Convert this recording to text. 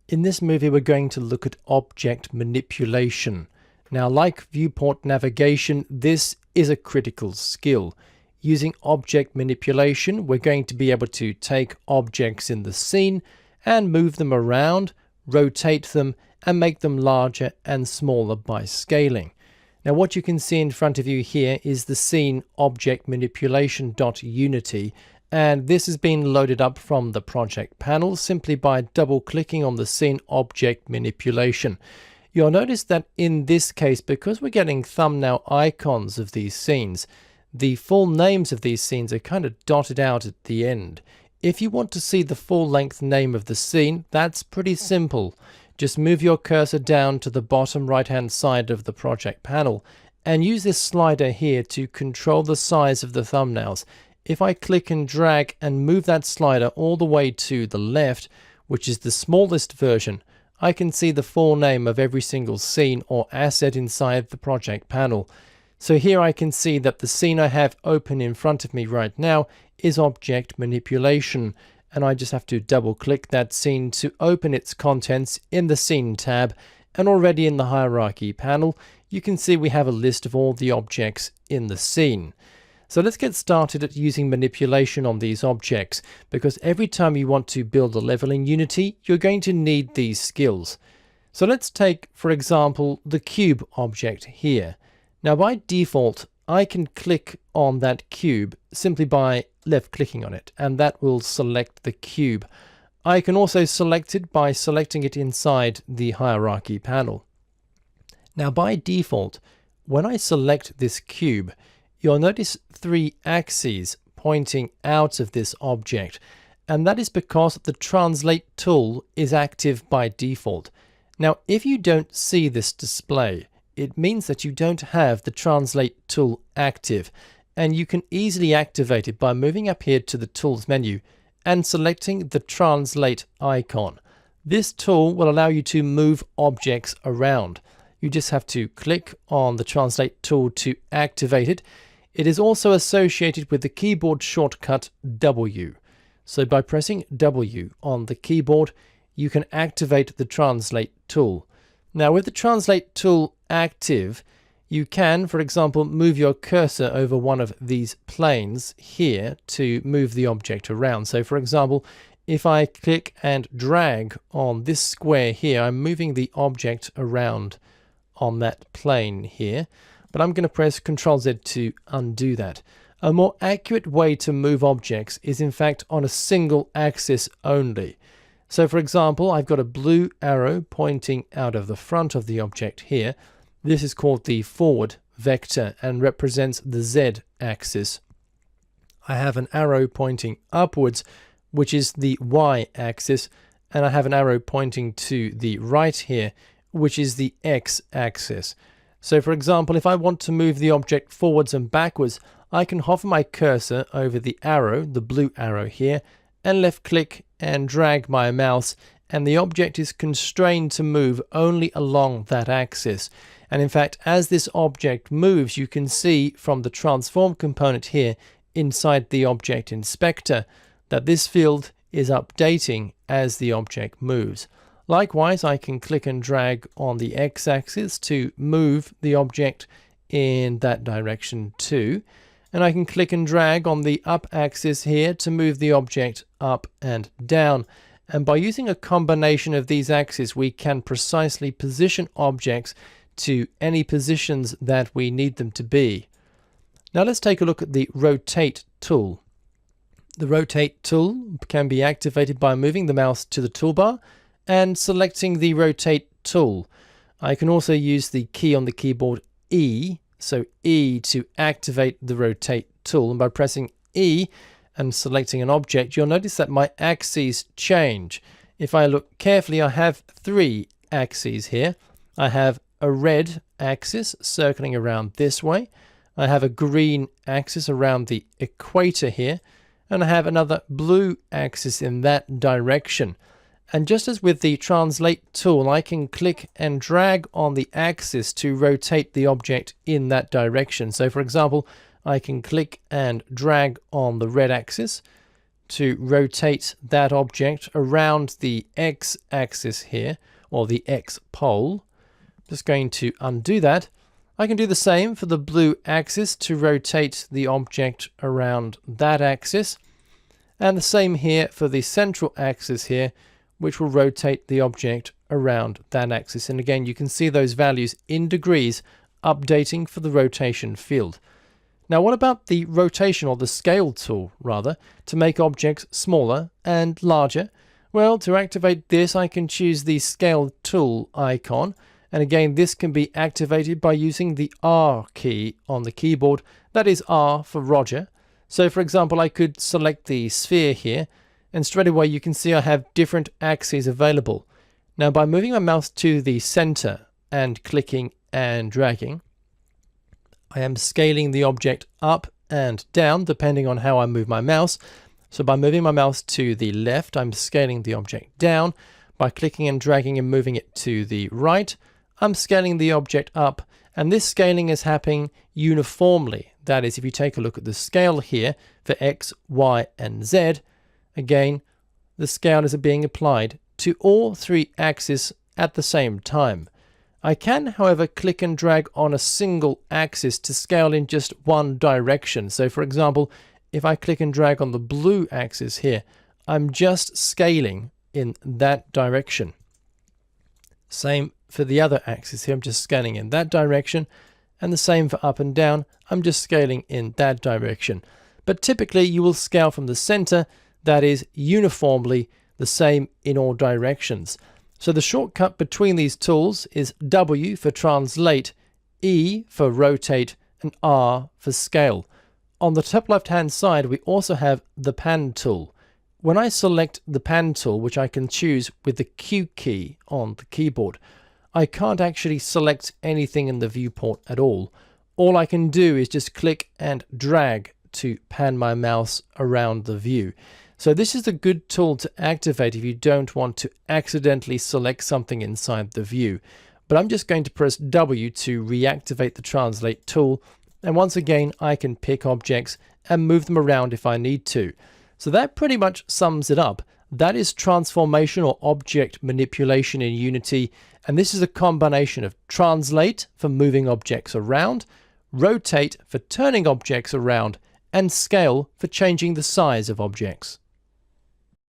In this movie, we're going to look at object manipulation. Now, like viewport navigation, this is a critical skill. Using object manipulation, we're going to be able to take objects in the scene and move them around, rotate them, and make them larger and smaller by scaling. Now, what you can see in front of you here is the scene object manipulation.unity. And this has been loaded up from the project panel simply by double clicking on the scene object manipulation. You'll notice that in this case, because we're getting thumbnail icons of these scenes, the full names of these scenes are kind of dotted out at the end. If you want to see the full length name of the scene, that's pretty simple. Just move your cursor down to the bottom right hand side of the project panel and use this slider here to control the size of the thumbnails. If I click and drag and move that slider all the way to the left, which is the smallest version, I can see the full name of every single scene or asset inside the project panel. So here I can see that the scene I have open in front of me right now is object manipulation, and I just have to double click that scene to open its contents in the scene tab. And already in the hierarchy panel, you can see we have a list of all the objects in the scene. So let's get started at using manipulation on these objects, because every time you want to build a level in Unity, you're going to need these skills. So let's take, for example, the cube object here. Now by default, I can click on that cube simply by left clicking on it, and that will select the cube. I can also select it by selecting it inside the hierarchy panel. Now by default, when I select this cube, you'll notice three axes pointing out of this object, and that is because the translate tool is active by default. Now, if you don't see this display, it means that you don't have the translate tool active, and you can easily activate it by moving up here to the tools menu and selecting the translate icon. This tool will allow you to move objects around. You just have to click on the translate tool to activate it. It is also associated with the keyboard shortcut W. So by pressing W on the keyboard, you can activate the translate tool. Now with the translate tool active, you can, for example, move your cursor over one of these planes here to move the object around. So for example, if I click and drag on this square here, I'm moving the object around on that plane here. But I'm going to press Ctrl Z to undo that. A more accurate way to move objects is in fact on a single axis only. So for example, I've got a blue arrow pointing out of the front of the object here. This is called the forward vector and represents the Z axis. I have an arrow pointing upwards, which is the Y axis, and I have an arrow pointing to the right here, which is the X axis. So for example, if I want to move the object forwards and backwards, I can hover my cursor over the arrow, the blue arrow here, and left click and drag my mouse, and the object is constrained to move only along that axis. And in fact, as this object moves, you can see from the transform component here inside the object inspector that this field is updating as the object moves. Likewise, I can click and drag on the x-axis to move the object in that direction too. And I can click and drag on the up axis here to move the object up and down. And by using a combination of these axes, we can precisely position objects to any positions that we need them to be. Now let's take a look at the rotate tool. The rotate tool can be activated by moving the mouse to the toolbar and selecting the rotate tool. I can also use the key on the keyboard E, so E to activate the rotate tool. And by pressing E and selecting an object, you'll notice that my axes change. If I look carefully, I have three axes here. I have a red axis circling around this way. I have a green axis around the equator here. And I have another blue axis in that direction. And just as with the translate tool, I can click and drag on the axis to rotate the object in that direction. So for example, I can click and drag on the red axis to rotate that object around the x-axis here, or the x-pole. Just going to undo that. I can do the same for the blue axis to rotate the object around that axis. And the same here for the central axis here, which will rotate the object around that axis. And again, you can see those values in degrees updating for the rotation field. Now, what about the rotation, or the scale tool rather, to make objects smaller and larger? Well, to activate this, I can choose the scale tool icon. And again, this can be activated by using the R key on the keyboard. That is R for Roger. So for example, I could select the sphere here, and straight away you can see I have different axes available. Now, by moving my mouse to the center and clicking and dragging, I am scaling the object up and down depending on how I move my mouse. So by moving my mouse to the left, I'm scaling the object down. By clicking and dragging and moving it to the right, I'm scaling the object up, and this scaling is happening uniformly. That is, if you take a look at the scale here for X, Y, and Z, again, the scale is being applied to all three axes at the same time. I can, however, click and drag on a single axis to scale in just one direction. So for example, if I click and drag on the blue axis here, I'm just scaling in that direction. Same for the other axis here, I'm just scaling in that direction, and the same for up and down, I'm just scaling in that direction. But typically you will scale from the center, that is uniformly the same in all directions. So the shortcut between these tools is W for translate, E for rotate, and R for scale. On the top left hand side, we also have the pan tool. When I select the pan tool, which I can choose with the Q key on the keyboard, I can't actually select anything in the viewport at all. All I can do is just click and drag to pan my mouse around the view. So this is a good tool to activate if you don't want to accidentally select something inside the view. But I'm just going to press W to reactivate the translate tool. And once again, I can pick objects and move them around if I need to. So that pretty much sums it up. That is transformation or object manipulation in Unity. And this is a combination of translate for moving objects around, rotate for turning objects around, and scale for changing the size of objects.